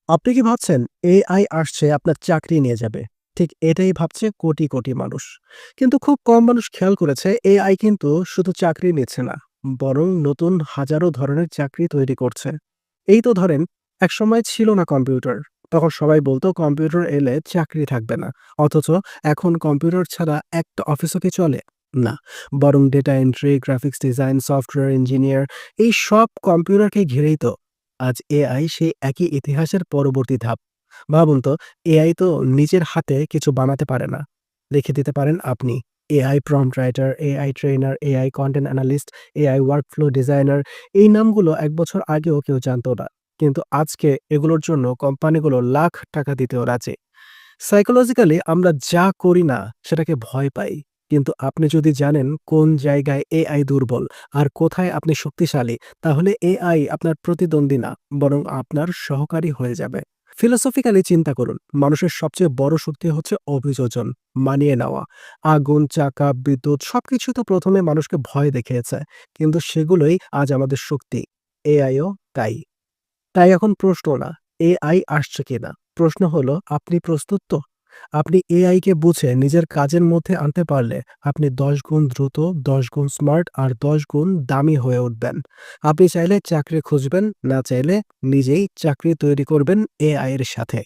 আপনি কি ভাবছেন এআই আসছে আপনার চাকরি নিয়ে যাবে? ঠিক এটাই ভাবছে কোটি, কোটি মানুষ। কিন্তু খুব কম মানুষ খেয়াল করেছে এআই কিন্তু শুধু চাকরি নিচ্ছে না, বরং নতুন হাজারো ধরনের চাকরি তৈরি করছে। এই তো ধরেন একসময় ছিল না কম্পিউটার। তখন সবাই বলত কম্পিউটার এলে চাকরি থাকবে না। অথচ এখন কম্পিউটার ছাড়া একটা অফিসও কি চলে? না। বরং data entry, graphics design, software engineer এই সব কম্পিউটারকে ঘিরেই তো আজ এআই সেই একই ইতিহাসের পরবর্তী ধাপ। ভাবুন তো, এআই তো নিজের হাতে কিছু বানাতে পারে না। লিখে দিতে পারেন আপনি। AI prompt writer, AI trainer, AI content analyst, AI workflow designer এই নামগুলো ১ বছর আগেও কেউ জানত না। কিন্তু আজকে এগুলোর জন্য কোম্পানিগুলো লাখ টাকা দিতেও রাজি। সাইকোলজিক্যালি আমরা যা করি না সেটাকে ভয় পাই। কিন্তু আপনি যদি জানেন কোন জায়গায় এআই দুর্বল আর কোথায় আপনি শক্তিশালী, তাহলে এআই আপনার প্রতিদ্বন্দ্বী না, বরং আপনার সহকারী হয়ে যাবে। ফিলোসফিক্যালি চিন্তা করুন, মানুষের সবচেয়ে বড় শক্তি হচ্ছে অভিযোজন, মানিয়ে নেওয়া। আগুন, চাকা, বিদ্যুৎ সবকিছু তো প্রথমে মানুষকে ভয় দেখিয়েছে, কিন্তু সেগুলোই আজ আমাদের শক্তি। এআইও তাই। তাই এখন প্রশ্ন না, এআই আসছে কিনা। প্রশ্ন হলো আপনি প্রস্তুত তো? আপনি এআই কে বুঝে নিজের কাজের মধ্যে আনতে পারলে আপনি ১০ গুণ দ্রুত, ১০ গুণ স্মার্ট আর ১০ গুণ দামি হয়ে উঠবেন। আপনি চাইলে চাকরি খুঁজবেন, না চাইলে নিজেই চাকরি তৈরি করবেন এআই এর সাথে।